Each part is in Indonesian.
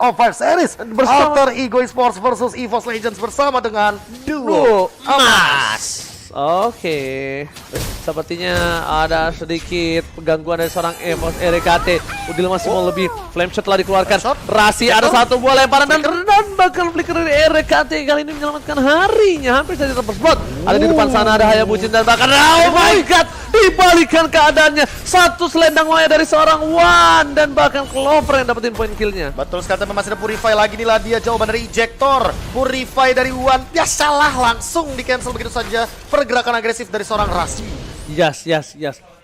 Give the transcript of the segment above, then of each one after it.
of 5 Series Bersama- Alter Ego Esports versus EVOS Legends bersama dengan duo Emas. Oke, sepertinya ada sedikit gangguan dari seorang EVOS RKT. Udil masih mau lebih. Flame shot telah dikeluarkan. Rasi ada satu buah lemparan dan bakal flicker dari RKT kali ini menyelamatkan harinya. Hampir saja terperspot. Ada di depan sana ada Hayabuchin dan bahkan oh my god, dibalikan keadaannya. Satu selendang maya dari seorang Wan dan bahkan Clover yang dapetin poin killnya. Betul sekali, tapi masih ada Purify lagi nih lah dia jawaban dari Ejector. Purify dari Wan, ya salah langsung di cancel begitu saja. Pergerakan agresif dari seorang Rasi. Yes.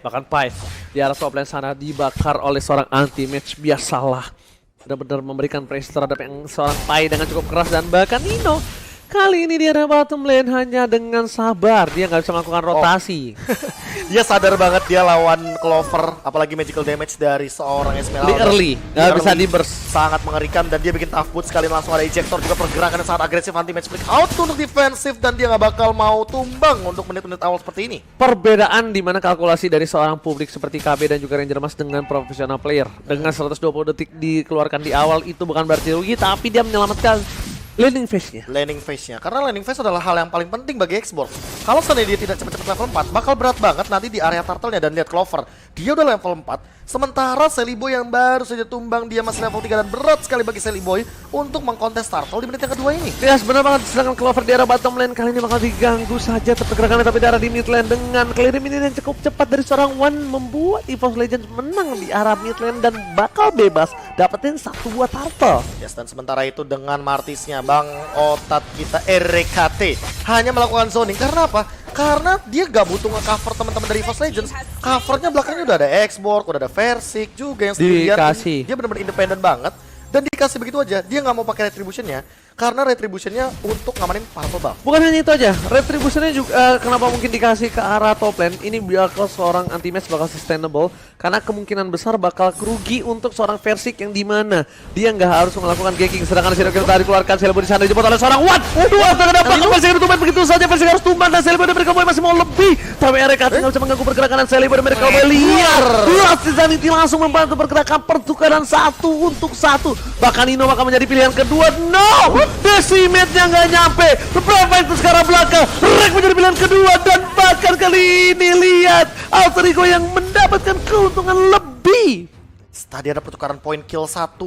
Bahkan Pai di arah top lane sana dibakar oleh seorang anti-match. Biasalah. Benar-benar memberikan pressure terhadap yang seorang Pai dengan cukup keras. Dan bahkan Nino kali ini di area bottom lane hanya dengan sabar. Dia nggak bisa melakukan rotasi. Dia sadar banget dia lawan Clover, apalagi magical damage dari seorang Esmeralda. Early, nggak bisa di burst. Sangat mengerikan dan dia bikin tough boot sekali langsung ada Ejector juga pergerakan yang sangat agresif anti match flick out untuk defensif dan dia nggak bakal mau tumbang untuk menit-menit awal seperti ini. Perbedaan di mana kalkulasi dari seorang publik seperti KB dan juga Ranger Mas dengan profesional player. Dengan 120 detik dikeluarkan di awal itu bukan berarti rugi, tapi dia menyelamatkan landing phase-nya. Landing phase-nya, karena landing phase adalah hal yang paling penting bagi Xbox. Kalau seandainya dia tidak cepat-cepat level 4, bakal berat banget nanti di area turtle-nya dan lihat Clover. Dia udah level 4, sementara Seliboy yang baru saja tumbang dia masih level 3 dan berat sekali bagi Seliboy untuk mengkontes turtle di menit yang kedua ini. Ya benar banget, sedangkan Clover di arah bottom lane kali ini bakal diganggu saja pergerakannya, tapi di arah di mid lane dengan clear minion yang cukup cepat dari seorang Wan membuat EVOS Legends menang di arah mid lane dan bakal bebas dapetin satu buah turtle. Yes, dan sementara itu dengan Martisnya Bang Otat kita RKT hanya melakukan zoning. Karena apa? Karena dia gak butuh nge-cover teman-teman dari EVOS Legends. Covernya belakangnya udah ada Xborg, udah ada Versik juga yang sendirian. Dikasih. Dia benar-benar independen banget. Dan dikasih begitu aja, dia nggak mau pakai retributionnya karena retributionnya untuk ngamanin purple buff. Bukan hanya itu aja, retributionnya juga kenapa mungkin dikasih ke arah top lane. Ini bakal seorang anti-match bakal sustainable karena kemungkinan besar bakal kerugi untuk seorang Versik yang dimana dia nggak harus melakukan ganking. Sedangkan Zero Kill tadi dikeluarkan, Celebo di sana dijemput oleh seorang Wan. Dua terdapat Versik yang ditumbang begitu saja. Versik harus tumbang dan Celebo dan Miracle Boy masih mau lebih. Tapi RKT nggak bisa mengganggu pergerakan dan Celebo dan Miracle Boy liar. Last Insanity langsung membantu pergerakan pertukaran 1-1. Bahkan Nino bakal menjadi pilihan kedua. No! Decimate-nya nggak nyampe. Berapa itu sekarang belakang. Rek menjadi pilihan kedua. Dan bahkan kali ini lihat Alter Ego yang mendapatkan keuntungan lebih. Tadi ada pertukaran poin kill 1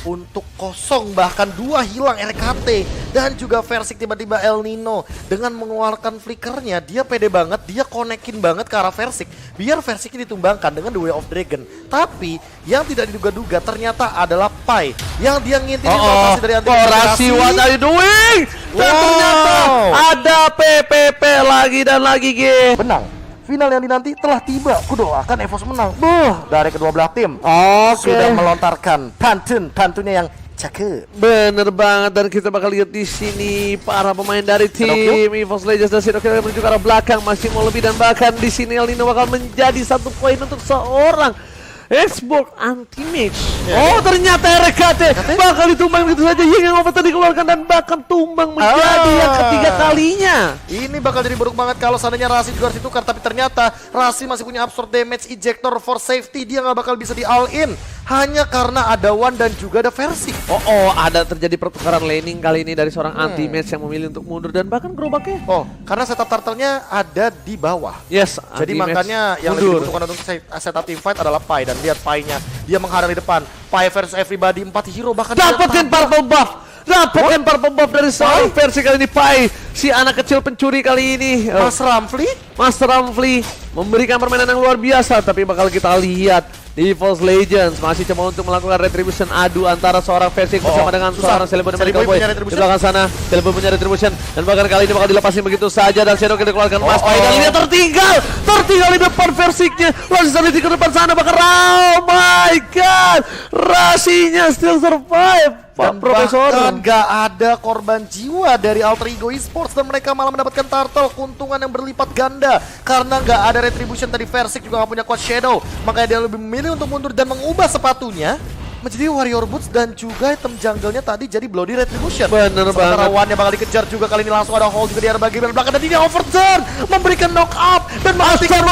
untuk kosong, bahkan 2 hilang RKT. Dan juga Versik tiba-tiba El Nino dengan mengeluarkan flickernya, dia pede banget, dia konekin banget ke arah Versik biar Versik ini ditumbangkan dengan The Way of Dragon. Tapi yang tidak diduga-duga ternyata adalah Pai yang dia ngintilin rotasi dari Rasi, what are you doing? Dan ternyata ada PPP lagi dan lagi benang. Final yang dinanti telah tiba. Kudoakan EVOS menang. Dari kedua belah tim sudah melontarkan pantunnya yang cakep. Bener banget, dan kita bakal lihat di sini para pemain dari tim EVOS Legends dan Shadowkill menuju ke arah belakang masih mau lebih, dan bahkan di sini El Nino bakal menjadi 1 poin untuk seorang Xbox anti-match. Oh ternyata RKT bakal ditumbang begitu saja. Ying yang tadi dikeluarkan dan bahkan tumbang menjadi yang ketiga kalinya. Ini bakal jadi buruk banget kalau seandainya Rasi juga harus ditukar. Tapi ternyata Rasi masih punya absorb damage Ejector for safety. Dia nggak bakal bisa di all in hanya karena ada Wan dan juga ada Versik. Ada terjadi pertukaran laning kali ini dari seorang anti-match yang memilih untuk mundur dan bahkan gerobaknya. Karena setup turtle-nya ada di bawah. Yes, jadi makanya yang lebih dibutuhkan untuk setup teamfight adalah Pai. Dan lihat Pai-nya, dia menghadang di depan. Pai versus everybody, 4 hero bahkan dapatkan purple buff. Dapatkan purple buff dari seorang Versi kali ini. Pai, si anak kecil pencuri kali ini. Mas Ramfli memberikan permainan yang luar biasa. Tapi bakal kita lihat EVOS Legends masih coba untuk melakukan retribution adu antara seorang Versik bersama dengan seorang Celebo dan Miracle Boy. Di belakang sana Celebo punya retribution dan bahkan kali ini bakal dilepasin begitu saja dan Shadow kita keluarkan Mas Pai dan dia tertinggal di depan Versiknya. Langsung di depan sana bahkan oh my god, Rasinya still survive. Dan bahkan gak ada korban jiwa dari Alter Ego Esports dan mereka malah mendapatkan turtle, keuntungan yang berlipat ganda karena gak ada retribution tadi. Versik juga gak punya quad shadow, makanya dia lebih memilih untuk mundur dan mengubah sepatunya menjadi Warrior Boots dan juga item jungle-nya tadi jadi Bloody Retribution. Bener Sementara banget. One-nya bakal dikejar juga kali ini, langsung ada hold juga di arah bagian belakang dan ini overturn memberikan knock up dan memastikan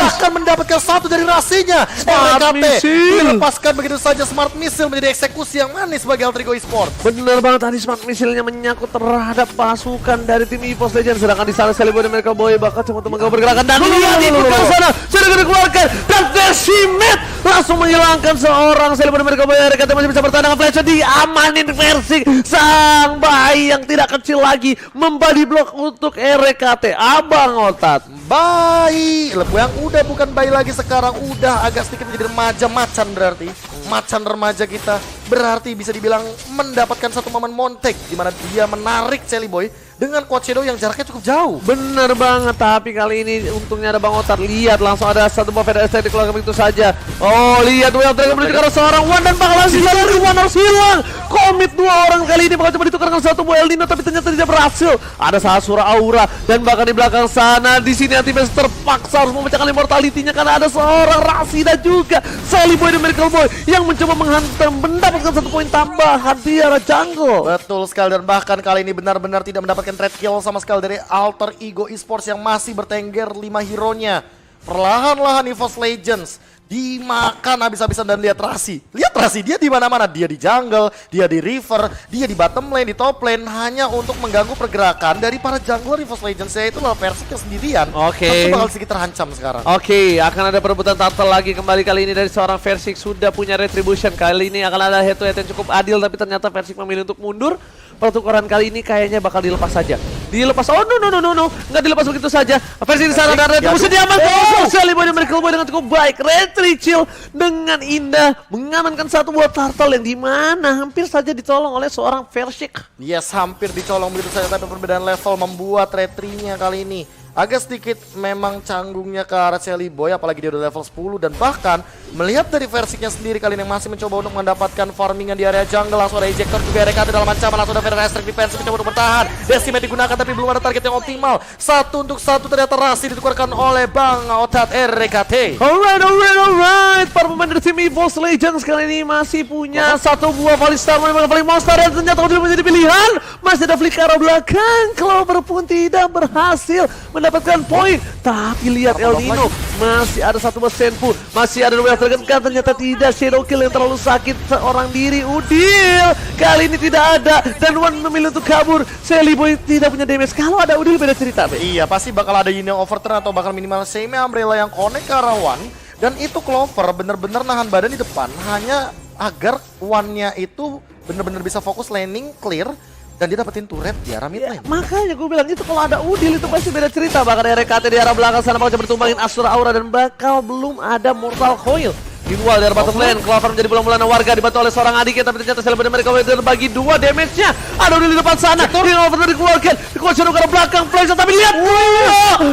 akan mendapatkan satu dari rasinya. Smart RKT Missile. dilepaskan begitu saja, Smart Missile menjadi eksekusi yang manis bagi Altrigo Esports. Bener banget, tadi Smart Missile-nya menyangkut terhadap pasukan dari tim EVOS Legends. Sedangkan di sana Celebi dan Miracle Boy bakal coba untuk menggabung pergerakan. Dan lihat itu ke sana, sudah dikeluarkan. Dan Decimate langsung menghilangkan seorang Celebi dan Miracle Boy. RKT masih bisa bertahan dengan flash, diamanin versi sang bayi yang tidak kecil lagi. Membody block untuk RKT. Abang Otat. Bayi, yang udah bukan bayi lagi sekarang, udah agak sedikit menjadi remaja macan berarti. Macan remaja kita berarti bisa dibilang mendapatkan satu momen montek di mana dia menarik Celebi dengan Quad Shadow yang jaraknya cukup jauh. Bener banget, tapi kali ini untungnya ada Bang Otar. Lihat langsung ada satu buff estetik dikeluarkan begitu saja. Oh, lihat Well Dragon menuju ke arah seorang One dan bakal langsung dari One harus hilang. Komit dua orang kali ini bakal coba ditukarkan satu buah El Nino tapi ternyata tidak berhasil. Ada Sasura Aura dan bahkan di belakang sana di sini Antimax terpaksa harus memecahkan immortality-nya karena ada seorang Rasida juga. Sally Boy dan Miracle Boy yang mencoba menghantam mendapatkan satu poin tambahan di arah jungle. Betul sekali, dan bahkan kali ini benar-benar tidak mendapatkan trade kill sama sekali dari Alter Ego Esports yang masih bertengger 5 hero-nya. Perlahan-lahan EVOS Legends dimakan habis-habisan dan lihat Rasi. Lihat Rasi, dia di mana-mana, dia di jungle, dia di river, dia di bottom lane, di top lane hanya untuk mengganggu pergerakan dari para jungler EVOS Legends, yaitu Versik sendirian. Oke. Tentu bakal sedikit terancam sekarang. Oke, akan ada perebutan turtle lagi kembali kali ini dari seorang Versik sudah punya retribution. Kali ini akan ada head to head yang cukup adil tapi ternyata Versik memilih untuk mundur. Pertukaran kali ini kayaknya bakal dilepas saja. Dilepas, oh no, nggak dilepas begitu saja. Versi di sana dan retribusi diamankan. Sally Boy dan Miracle Boy dengan cukup baik. Retrichill dengan indah mengamankan satu buah turtle yang dimana hampir saja ditolong oleh seorang Versik. Yes, hampir dicolong begitu saja, tapi perbedaan level membuat retrinya kali ini agak sedikit memang canggungnya ke arah Sally Boy, apalagi dia udah level 10. Dan bahkan melihat dari Versiknya sendiri kali ini yang masih mencoba untuk mendapatkan farmingan di area jungle, langsung ada ejector juga RKT dalam ancaman, langsung ada very restrict defense mencoba untuk bertahan. Decimate digunakan tapi belum ada target yang optimal. 1-1 ternyata Rasi ditukarkan oleh Bang Otat RKT. Alright. Para pemain dari tim EVOS Legends kali ini masih punya satu buah Valistar paling monster dan ternyata tidak menjadi pilihan. Masih ada flick ke arah belakang. Clover pun tidak berhasil mendapatkan poin. Tapi lihat El Nino masih ada satu buah Senpu, masih ada dua Dragon kan ternyata tidak. Shadow Kill yang terlalu sakit seorang diri. Udil kali ini tidak ada dan One memilih untuk kabur. Sally Boy tidak punya damage. Kalau ada Udil beda cerita, Be. Iya, pasti bakal ada Yin yang overturn atau bakal minimal semi Umbrella yang connect ke arah One. Dan itu Clover bener-bener nahan badan di depan hanya agar One-nya itu bener-bener bisa fokus laning clear dan dia dapetin turret di arah mid lane. Makanya gue bilang itu kalau ada Udil itu pasti beda cerita. Bahkan RKT di arah belakang sana bakal bertumbangin Asura Aura dan bakal belum ada Mortal Coil. Meanwhile dari bottom lane, Clover menjadi bulan-bulanan warga dibantu oleh seorang adiknya, tapi ternyata Celebi mereka berbagi dua damage-nya. Ada Udil di depan sana, yang overturn dikeluarkan, dikeluarkan ke belakang, flash, tapi lihat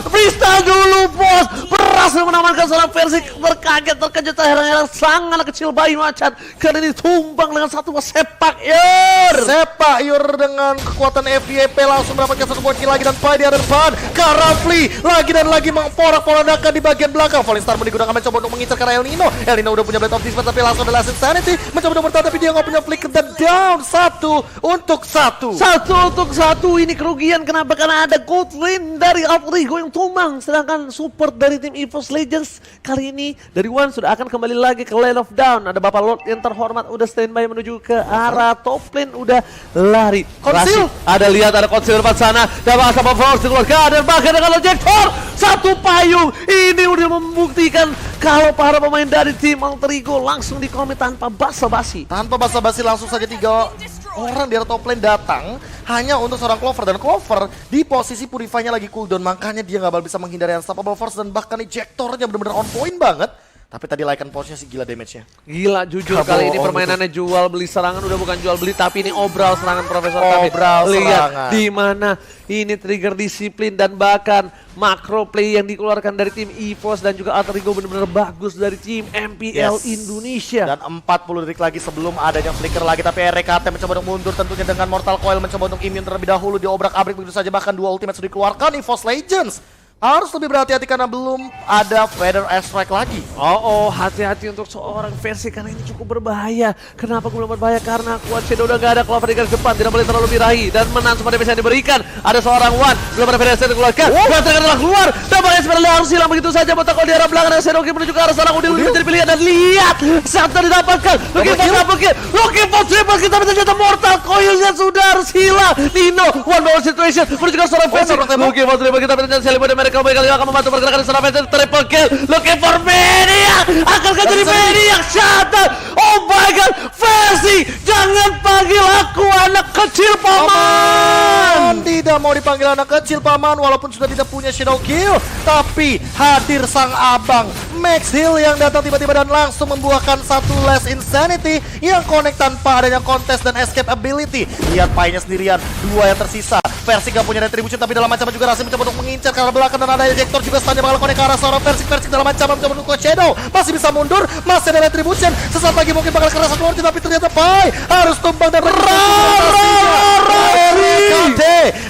freestyle dulu bos, berhasil menamankan seorang Versik. Terkejut, terheran-heran, sangat kecil bayi macan, karena ini tumbang dengan satu sepak yur. Sepak yur dengan kekuatan FYP langsung mendapatkan satu poin kill lagi dan Pai di arah depan. Karafli lagi dan lagi memporak-porandakan di bagian belakang. Falling Star digunakan mencoba untuk mengincar karena El Nino udah punya Blade of Discord tapi langsung ada Last Insanity mencoba untuk bertahan tapi dia nggak punya flick dan down 1-1. Satu untuk satu, ini kerugian kenapa? Karena ada gold lane dari Altrigo yang tumbang, sedangkan support dari tim EVOS Legends kali ini dari One sudah akan kembali lagi ke Lane of Down. Ada Bapak Lord yang terhormat udah standby menuju ke arah top lane, udah lari. Konsil, ada lihat ada Konsil depan sana, dapat sama Force dikeluarkan dan bahkan dengan ejector satu payung. Ini udah membuktikan kalau para pemain dari tim Altrigo langsung dikomit tanpa basa-basi. Tanpa basa-basi langsung saja 3 orang di top lane datang hanya untuk seorang Clover, dan Clover di posisi Purify-nya lagi cooldown, makanya dia nggak bakal bisa menghindari Unstoppable Force dan bahkan ejectornya benar-benar on point banget. Tapi tadi Lycan Force-nya sih gila damage-nya. Gila jujur kali ini permainannya jual beli serangan, udah bukan jual beli tapi ini obral serangan Profesor kami. Obral lihat serangan. di mana ini trigger disiplin dan bahkan macro play yang dikeluarkan dari tim EVOS dan juga Altrigo benar-benar bagus dari tim MPL Indonesia. Dan 40 detik lagi sebelum adanya flicker lagi, tapi RKT mencoba untuk mundur tentunya dengan Mortal Coil, mencoba untuk immune terlebih dahulu, diobrak-abrik begitu saja, bahkan dua ultimate sudah dikeluarkan EVOS Legends. harus lebih berhati-hati karena belum ada Feather Airstrike lagi. Oh, hati-hati untuk seorang versi karena ini cukup berbahaya. Kenapa gue bilang berbahaya? Karena Quad Shadow udah gak ada, Clover di garis depan tidak boleh terlalu birahi dan menang semua DPS yang diberikan. Ada seorang One, belum ada Feather Airstrike dikeluarkan. Baterai telah keluar dan Bang sebenarnya harus hilang begitu saja. Botak di arah belakang dan Seroki menuju ke arah seorang Udil menjadi pilihan dan lihat Santa didapatkan. Looking for triple kita ternyata Mortal Coil-nya sudah harus hilang. Nino, one ball situation menuju ke seorang versi. Looking for triple kita ternyata Selibon mereka kali akan membantu pergerakan seorang versi triple kill. Looking for Maniac, akankah jadi Maniac Shutter? Oh my god, versi jangan panggil aku anak kecil paman. Tidak mau dipanggil anak kecil paman walaupun sudah tidak punya Shadow Kill, tapi hadir sang abang Max Hill yang datang tiba-tiba dan langsung membuahkan satu less insanity yang connect tanpa adanya kontes dan escape ability. Lihat Pai-nya sendirian, dua yang tersisa. Versi gak punya retribution tapi dalam ancaman juga Rasim mencoba untuk mengincar ke arah belakang dan ada ejector juga stun bakal connect ke arah seorang Versi dalam ancaman mencoba untuk Shadow. Masih bisa mundur, masih ada retribution. Sesaat lagi mungkin bakal kerasa keluar tapi ternyata Pai harus tumbang dan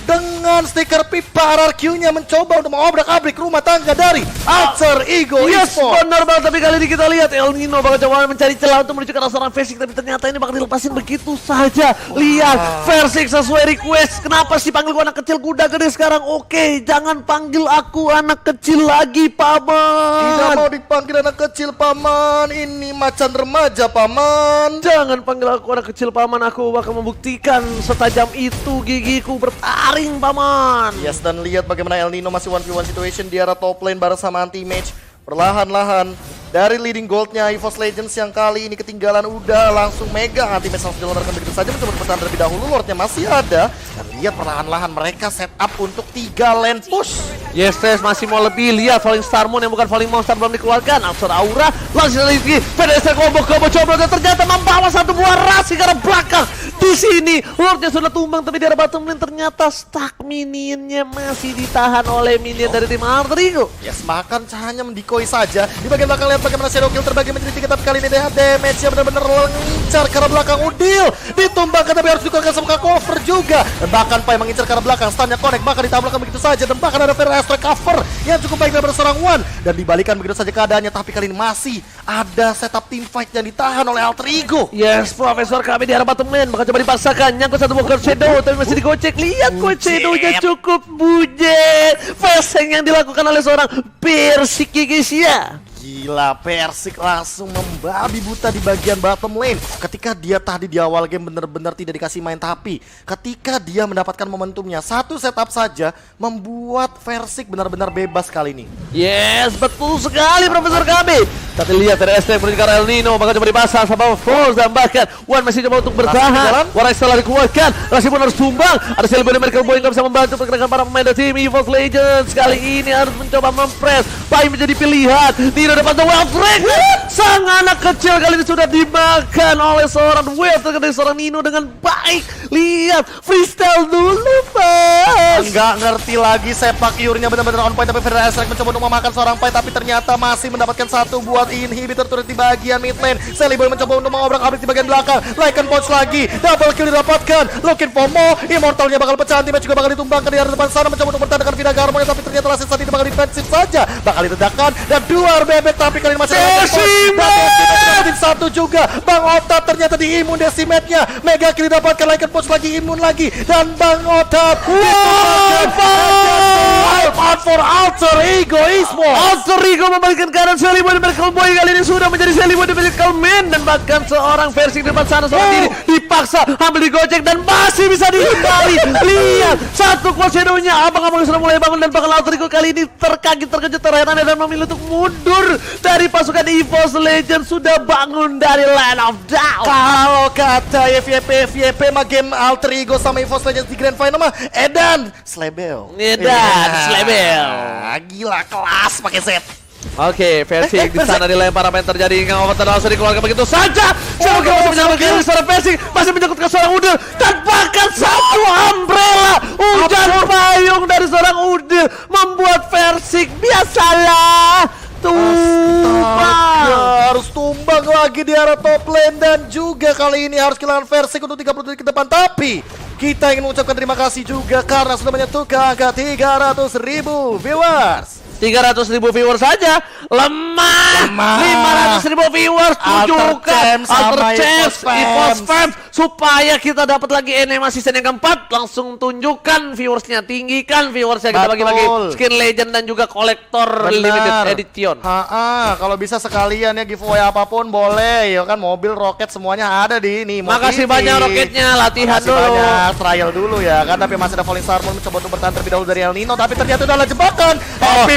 dengan stiker pipa RRQ-nya mencoba untuk mengobrak-abrik rumah tangga dari Alter Ego Esports. Benar banget, tapi kali ini kita lihat El Nino bakal coba mencari celah untuk menuju ke arah seorang Versik, tapi ternyata ini bakal dilepasin begitu saja. Lihat, Versik sesuai request. Kenapa sih panggil gua anak kecil, kuda gede sekarang? Oke, jangan panggil aku anak kecil lagi, paman. Tidak mau dipanggil anak kecil, paman. Ini macan remaja, paman. Jangan panggil aku anak kecil, paman. Aku bakal membuktikan setajam itu gigiku bertaring, paman. Yes, dan lihat bagaimana El Nino masih 1v1 situation di arah top lane bareng sama anti-mage. Perlahan-lahan dari leading goldnya EVOS Legends yang kali ini ketinggalan udah langsung megang. Anti-mage langsung dilemparkan begitu saja mencoba bertahan terlebih dahulu. Lordnya masih ada. Dan lihat perlahan-lahan mereka set up untuk 3 lane push. Yes, masih mau lebih. Lihat Falling Star Moon yang bukan Falling Monster belum dikeluarkan. Absurd Aura langsung lagi. Pedestal combo coba dan ternyata membawa satu buah rasi ke arah belakang. Di sini Lordnya sudah tumbang tapi di arah bottom lane ternyata stuck. Minionnya masih ditahan oleh minion dari tim Alter Ego. Yes, makan hanya mendikoi saja. Di bagian belakang lihat bagaimana Shadow Kill terbagi menjadi 3 tapi kali ini damage-nya benar-benar mengincar ke arah belakang. Udil ditumbangkan tapi harus dikeluarkan sebuah cover juga. Dan bahkan Pai mengincar ke arah belakang, stunnya connect bahkan ditampilkan begitu saja dan bahkan ada Feather Airstrike cover yang cukup baik dari seorang One dan dibalikan begitu saja keadaannya, tapi kali ini masih ada setup team fight yang ditahan oleh Alter Ego. Yes, Profesor kami di arah bottom lane bakal coba dipaksakan nyangkut satu buah Shadow tapi masih digocek. Lihat Quad Shadow-nya cukup bujet. Facing yang dilakukan oleh seorang Persik guys ya. Gila, Persik langsung membabi buta di bagian bottom lane. Ketika dia tadi di awal game benar-benar tidak dikasih main, tapi ketika dia mendapatkan momentumnya, satu setup saja membuat Persik benar-benar bebas kali ini. Yes, betul sekali Profesor kami. Tapi lihat dari STM menuju ke arah El Nino bakal coba dipasang sama Force dan bahkan One masih coba untuk bertahan. Warai setelah dikeluarkan, Rasi pun harus tumbang. Ada Celebrity Miracle Boy yang bisa membantu pergerakan para pemain dari tim EVOS Legends. Kali ini harus mencoba mempress. Pai menjadi pilihan. Nino dapat the Wild Dragon. Sang anak kecil kali ini sudah dimakan oleh seorang Wild Dragon dari seorang Nino dengan baik. Lihat, freestyle dulu Mas. Enggak ngerti lagi sepak iurnya benar-benar on point, tapi Feather Airstrike mencoba untuk memakan seorang Pai, tapi ternyata masih mendapatkan satu buat inhibitor turret di bagian mid lane. Seliboy mencoba untuk mengobrak-abrik di bagian belakang. Lycan Pouch lagi, double kill didapatkan. Looking for more, Immortalnya bakal pecah, anti-match juga bakal ditumbangkan di arah depan sana mencoba untuk bertahan dengan Vida Garmo, tapi ternyata Lasis tadi bakal defensif saja. Bakal diledakkan dan dua bebek, tapi kali ini masih ada Decimet satu juga. Bang Otat ternyata diimun Decimetnya. Mega kill didapatkan, Lycan Pouch lagi imun lagi dan Bang Otat out for Alter Ego Esports. Alter Ego membalikan keadaan Celebrity Miracle Boy kali ini sudah menjadi Celebrity Miracle Man dan bahkan seorang versi di depan sana seorang diri dipaksa ambil digocek dan masih bisa dihindari. Lihat satu Quad Shadow-nya, abang-abang sudah mulai bangun dan bahkan Alter Ego kali ini terkejut terheran dan memilih untuk mundur dari pasukan EVOS Legends. Sudah bangun dari Land of Doubt. Kalau kata FYP mah game Alter Ego sama EVOS Legends di Grand Final mah Edan Slebel. Slebel. Gila kelas pakai set. Oke, versi di sana dilempar apa yang terjadi hingga Overton langsung dikeluarkan begitu saja. Semoga masih menyambutkan seorang versi masih menjemput ke seorang Udil dan bahkan satu umbrella hujan payung dari seorang Udil membuat versi biasalah tumbang. Harus tumbang lagi. lagi di arah top lane dan juga kali ini harus kehilangan Versik untuk 30 detik ke depan. Tapi kita ingin mengucapkan terima kasih juga karena sudah menyentuhkan angka 300.000 viewers. 300.000 viewers saja lemah. 500.000 viewers tunjukkan Alter Champs, EVOS Fans supaya kita dapat lagi NMA season yang keempat. Langsung tunjukkan viewersnya, tinggikan viewersnya, kita bagi-bagi skin legend dan juga kolektor limited edition. Kalau bisa sekalian ya giveaway apapun boleh ya kan, mobil, roket semuanya ada di ini. Makasih banyak roketnya, latihan dulu. Banyak, trial dulu ya kan, tapi masih ada Falling Star Moon mencoba untuk bertahan terlebih dahulu dari El Nino, tapi ternyata udah ada jebakan.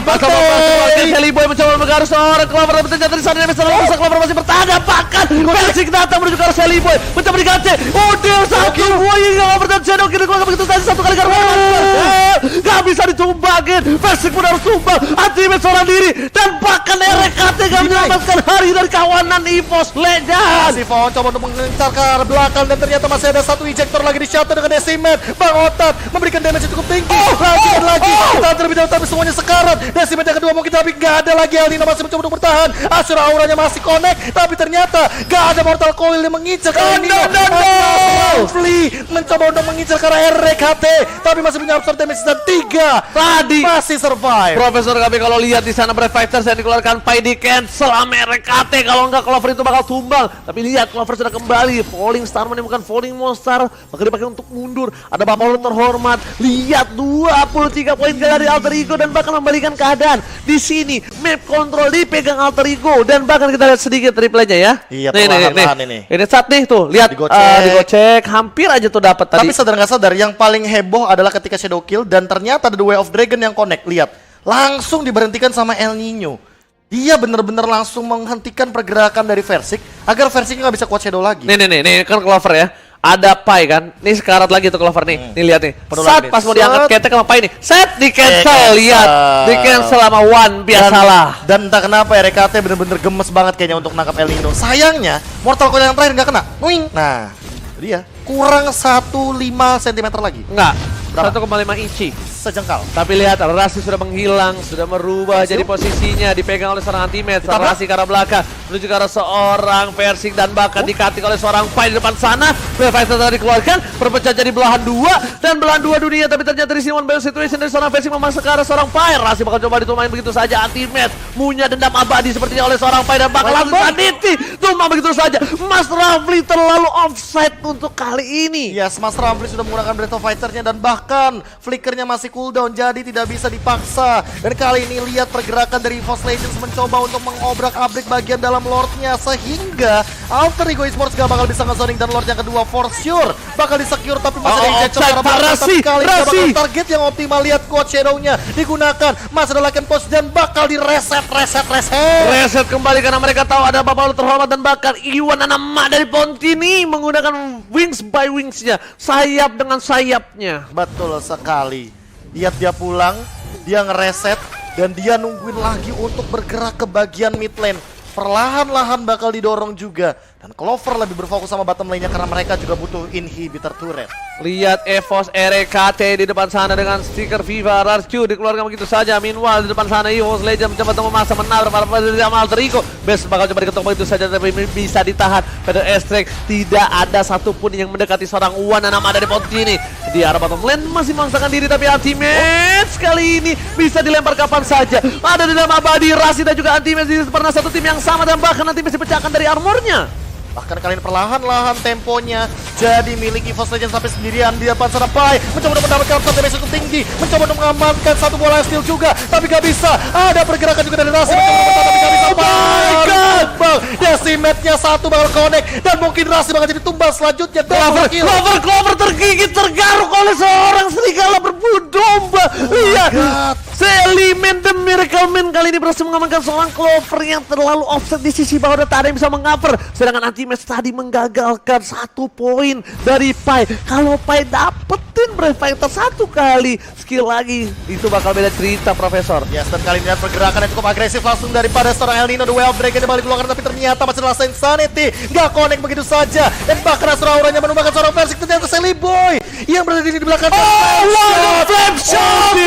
Shelly Boy mencoba mengarah seorang Clover dan ternyata di sana bisa Clover masih bertahan, bahkan Versik datang menuju ke arah Shelly Boy mencoba diganti. Udah satu boy Clover dan Shadow kini keluar begitu saja satu kali gak bisa ditumbangin. Versik pun harus tumbang, ultimate seorang diri dan bahkan RKT gak menyelamatkan hari dari kawanan EVOS Legend. Si Fon coba untuk mengincar ke arah belakang dan ternyata masih ada satu ejector lagi di Shadow dengan Decimet. Bang Otat memberikan damage yang cukup tinggi. Lanjutkan lagi, kita terlebih dahulu tapi semuanya sekarat. Decimet yang kedua mungkin tapi gak ada lagi. El Nino masih mencoba untuk bertahan. Asura auranya masih connect tapi ternyata gak ada Mortal Coil yang mengincar ke El Nino. Flea mencoba untuk mengincar ke arah RKT tapi masih punya absorb damage dan 3 tadi masih survive. Profesor KB kalau lihat di sana Brave Fighters yang dikeluarkan Pai di cancel sama RKT, kalau enggak Clover itu bakal tumbang. Tapi lihat Clover sudah kembali, Falling Star menemukan Falling Monster, maka dipakai untuk mundur. Ada Bapak terhormat, lihat 23 poin dari Alter Ego dan bahkan membalikan keadaan. Di sini map control dipegang Alter Ego dan bahkan kita lihat sedikit replaynya ya. Iya, nih. Ini saat nih tuh, lihat digocek, hampir aja tuh dapat tadi. Tapi sadar nggak sadar yang paling heboh adalah ketika Shadow Kill dan ternyata ada The Way of Dragon yang connect. Lihat, langsung diberhentikan sama El Nino. Dia bener-bener langsung menghentikan pergerakan dari Versik agar Versiknya nggak bisa kuat Shadow lagi. Nih kan Clover ya. Ada Pai kan, nih sekarat lagi tuh Clover nih. Nih lihat nih. Saat pas mau diangkat ketek sama Pai nih, set di cancel, lihat di cancel sama One, biasalah. Dan entah kenapa RKT bener-bener gemes banget kayaknya untuk nangkap El Nino. Sayangnya Mortal Coil yang terakhir nggak kena. Wing. Nah, dia kurang 1,5 cm lagi. Enggak, 1,5 inci sejengkal. Tapi lihat Rasi sudah menghilang, sudah merubah jadi posisinya, dipegang oleh seorang anti-match. Rasi ke arah belakang menuju ke arah seorang Versik dan bahkan dikatik oleh seorang Pai di depan sana. Brave Fighter tadi dikeluarkan, berpecah jadi belahan dua dan belahan dua dunia. Tapi ternyata di sini one battle situation dari seorang Versik memasuk ke arah seorang Pai. Rasi bakal coba ditumain begitu saja, anti-match punya dendam abadi sepertinya oleh seorang Pai dan bakal langsung Banditi tumbang begitu saja. Mas Rafli terlalu offside untuk kali ini. Yes, Mas Rafli sudah menggunakan Breath of Fighter-nya dan bahkan flickernya masih cooldown jadi tidak bisa dipaksa. Dan kali ini lihat pergerakan dari EVOS Legends mencoba untuk mengobrak-abrik bagian dalam Lordnya sehingga Alter Ego Esports gak bakal bisa nge-zoning dan Lord yang kedua for sure bakal disecure tapi masih ada injection Rasi target yang optimal. Lihat quad shadow-nya digunakan, masih ada Lycan Post dan bakal reset kembali karena mereka tahu ada Bapak terhormat dan bahkan Iwan Anama dari Pontini menggunakan wings by wingsnya, sayap dengan sayapnya. Betul sekali. Lihat dia pulang, dia ngereset dan dia nungguin lagi untuk bergerak ke bagian mid lane. Perlahan-lahan bakal didorong juga. Dan Clover lebih berfokus sama bottom lane-nya karena mereka juga butuh inhibitor turret. Lihat EVOS RKT di depan sana dengan stiker Viva Rascu dikeluarkan begitu saja. Meanwhile di depan sana EVOS Legend mencoba untuk memaksa menabrak para sama Alter Ego. Best bakal coba diketok begitu saja tapi bisa ditahan. Pada Estrek tidak ada satupun yang mendekati seorang Wan dan nama dari Pontini. Di arah bottom lane masih memaksakan diri tapi ultimate kali ini bisa dilempar kapan saja. Ada dendam abadi, Rasi dan juga ultimate pernah satu tim yang sama dan bahkan nanti bisa dipecahkan dari armornya. Bahkan kali ini perlahan-lahan temponya jadi milik EVOS Legends sampai sendirian di depan sana. Pai mencoba untuk mendapatkan absorb damage cukup tinggi, mencoba untuk mengamankan satu bola steal juga tapi gak bisa. Ada pergerakan juga dari Rasi mencoba untuk tapi gak bisa. Decimatnya satu bakal connect dan mungkin Rasi bakal jadi tumbal selanjutnya. Clover tergigit, tergaruk oleh seorang serigala berbulu domba. Lihat, Seliman the Miracle Man kali ini berhasil mengamankan seorang Clover yang terlalu offset di sisi bawah dan tak ada yang bisa meng-cover. Sedangkan anti-match tadi menggagalkan 1 poin dari Pai. Kalau Pai dapetin Brave Fighter 1 kali, skill lagi, itu bakal beda cerita Profesor. Yes, dan kali ini pergerakan yang cukup agresif langsung daripada seorang El Nino. The Way of Dragon balik keluar tapi ternyata masih rasa Insanity gak connect begitu saja. Dan bahkan Asura auranya menumbangkan seorang Versik, ternyata Shelly Boy yang berada di belakang. Flame shot!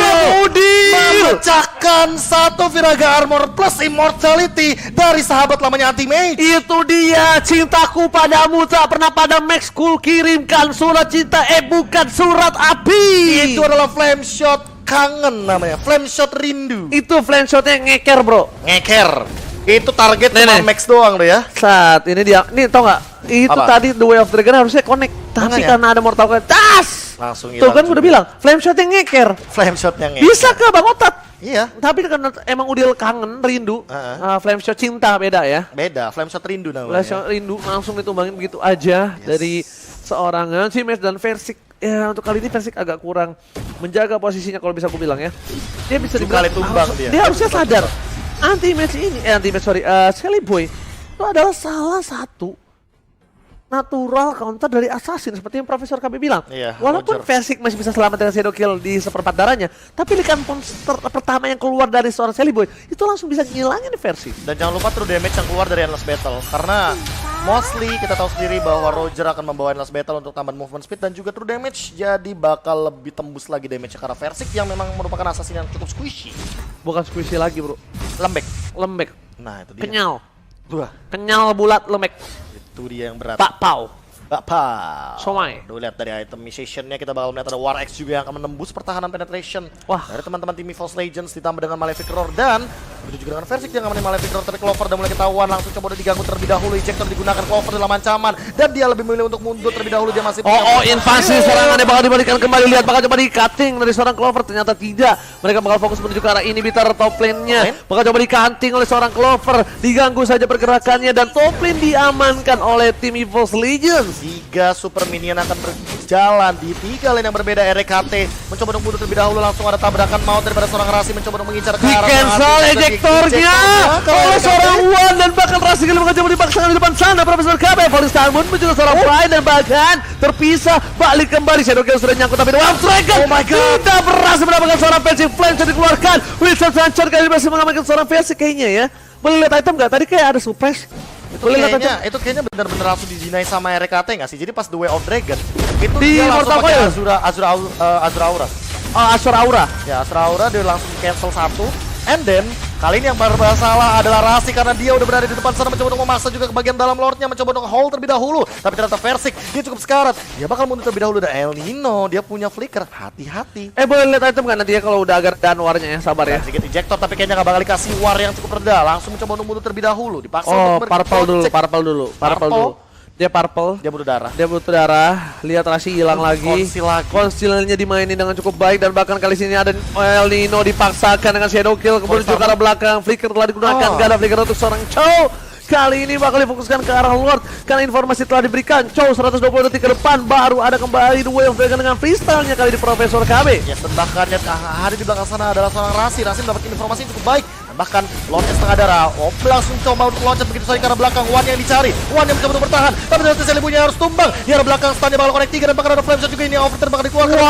memecahkan satu Viraga Armor plus Immortality dari sahabat lamanya Ultimate. Itu dia, cintaku padamu tak pernah pada Max Cool kirimkan surat cinta, bukan surat api. Itu adalah Flame Shot kangen namanya, Flame Shot rindu. Itu flame shotnya ngeker bro. Ngeker. Itu target cuma Nih. Max doang deh ya. Saat ini dia, nih tau nggak? Itu Apa? tadi The Way of Dragon harusnya connect, tapi Makanya. karena ada Mortal Kombat, tas! Langsung Tuh hilang kan juga. udah bilang, flame shotnya ngeker. Flame Shotnya ngeker. Bisa ke Bang Otat? Iya. Tapi karena emang Udil kangen, rindu, flame shot cinta beda ya. Beda, Flame Shot rindu Flame namanya. shot rindu langsung ditumbangin begitu aja dari seorang Antimates dan Versik. Ya untuk kali ini Versik agak kurang menjaga posisinya kalau bisa aku bilang ya. Dia bisa Tujuh kali tumbang dia. Dia harusnya sadar. Antimates ini, Skelly Boy itu adalah salah satu natural counter dari Assassin seperti yang Profesor KB bilang. Iya, Walaupun Roger. Versik masih bisa selamat dengan Shadow Kill di seperempat darahnya, tapi likan monster pertama yang keluar dari seorang Skelly Boy itu langsung bisa ngilangin Versik. Dan jangan lupa true damage yang keluar dari Endless Battle. Karena mostly kita tahu sendiri bahwa Roger akan membawa Endless Battle untuk tambahan movement speed dan juga true damage. Jadi bakal lebih tembus lagi damage karena Versik yang memang merupakan assassin yang cukup squishy. Bukan squishy lagi bro, Lembek. lembek, Nah itu dia. kenyal, Wah, kenyal bulat lembek, itu dia yang berat. Pak Pau. Bapak. Somai. Duh, lihat dari itemization-nya kita bakal melihat ada War X juga yang akan menembus pertahanan penetration. Wah. Dari teman-teman tim EVOS Legends ditambah dengan Malefic Roar dan begitu juga dengan Versik yang ngamanin Malefic Roar, tapi Clover udah mulai ketahuan, langsung coba udah diganggu terlebih dahulu, ejector digunakan Clover dalam ancaman dan dia lebih memilih untuk mundur terlebih dahulu, dia masih Invasi serangannya bakal dibalikan kembali. Lihat bakal coba di-cutting dari seorang Clover, ternyata tidak. Mereka bakal fokus menuju ke arah inhibitor top lane-nya. Bakal coba di-cutting oleh seorang Clover, diganggu saja pergerakannya dan top lane diamankan oleh tim EVOS Legends. 3 super minion akan berjalan di 3 lane yang berbeda. RKT mencoba untuk mundur terlebih dahulu, langsung ada tabrakan maut daripada seorang Rasi mencoba untuk mengincar ke arah Di-cancel ejektornya oleh seorang Wan dan bahkan Rasi kali bakal coba dipaksakan di depan sana. Profesor KB, Falling Star Moon juga seorang Brian dan bahkan terpisah balik kembali. Shadow Kill sudah nyangkut tapi One Dragon tidak berhasil mendapatkan seorang Fancy Flame yang dikeluarkan. Wilson Sanchez kali ini berhasil mengamankan seorang Fancy kayaknya ya. Boleh lihat item nggak? Tadi kayak ada surprise. Itu kayaknya benar-benar langsung dijinai sama RKT nggak sih? Jadi pas The Way of Dragon itu Di dia langsung Mortal pakai Kombat? Azura Aura. Asur Aura. Ya, Azura Aura dia langsung cancel satu. And then kali ini yang bermasalah adalah Rasi karena dia udah berada di depan sana mencoba untuk memaksa juga ke bagian dalam lordnya, mencoba untuk hold terlebih dahulu. Tapi ternyata Versik dia cukup sekarat. Dia bakal mundur terlebih dahulu dan El Nino dia punya flicker. Hati-hati. Boleh lihat item nggak nanti ya kalau udah agak warnya ya, sabar ya. Sedikit ejector tapi kayaknya nggak bakal dikasih war yang cukup rendah. Langsung mencoba untuk mundur terlebih dahulu. Dipaksa untuk Purple dulu. Dia purple. Dia butuh darah. Dia butuh darah. Lihat Rasi hilang lagi. Konsil lagi. Konsilnya dimainin dengan cukup baik dan bahkan kali sini ada El Nino dipaksakan dengan Shadow Kill kemudian juga ke arah belakang. Flicker telah digunakan. Gak ada flicker untuk seorang Chow. Kali ini bakal difokuskan ke arah Lord karena informasi telah diberikan. Chow 120 detik ke depan baru ada kembali The Way of Dragon dengan freestyle-nya kali di Profesor KB. Ya, dan bahkan lihat ada di belakang sana adalah seorang Rasi. Rasi mendapatkan informasi yang cukup baik. Dan bahkan Lordnya setengah darah. Langsung coba untuk loncat begitu saja ke arah belakang. Wan yang dicari. Wan yang mencoba untuk bertahan. Tapi ternyata Selibunya harus tumbang. Di arah belakang stannya bakal connect 3 dan bahkan ada flame shot juga ini. Overturn bakal dikeluarkan.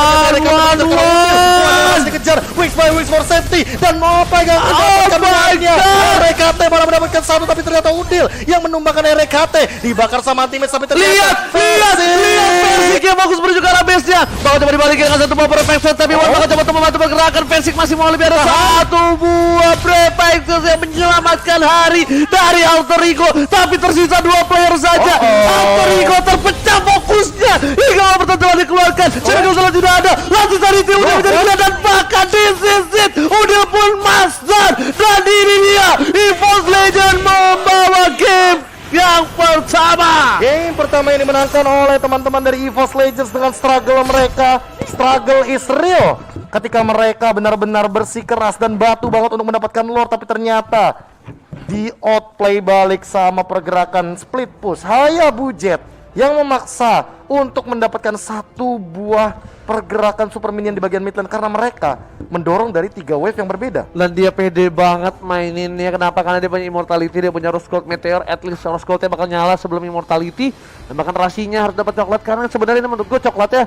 Wan harus dikejar. Wings by Wings for safety. Dan mau pegang keduanya. RKT malah mendapatkan satu tapi ternyata Udil yang menumbangkan RKT. Dibakar sama teammate sampai ternyata. Lihat Versik yang bagus menuju ke arah base-nya. Bakal coba dibalikin dengan satu buah perfection tapi Wan bakal coba membantu pergerakan. Versik masih mau lebih ada satu buah Perfectus yang menyelamatkan hari dari Alter Ego, tapi tersisa 2 player saja. Alter Ego terpecah fokusnya hingga pertama dikeluarkan. Shadow Kill tidak ada. Langsung dari tim udah menjadi gila dan bahkan disisit udah pun master dan ini dia EVOS Legends membawa game yang pertama. Game pertama ini dimenangkan oleh teman-teman dari EVOS Legends dengan struggle mereka. Struggle is real. Ketika mereka benar-benar bersikeras dan batu banget untuk mendapatkan Lord, tapi ternyata di outplay balik sama pergerakan split push Hayabujet yang memaksa untuk mendapatkan satu buah pergerakan super minion di bagian mid lane karena mereka mendorong dari 3 wave yang berbeda. Dan dia pede banget maininnya. Kenapa? Karena dia punya immortality, dia punya Rose Gold Meteor. At least Rose Goldnya bakal nyala sebelum immortality. Dan bahkan Rasinya harus dapat coklat karena sebenarnya menurut gue coklatnya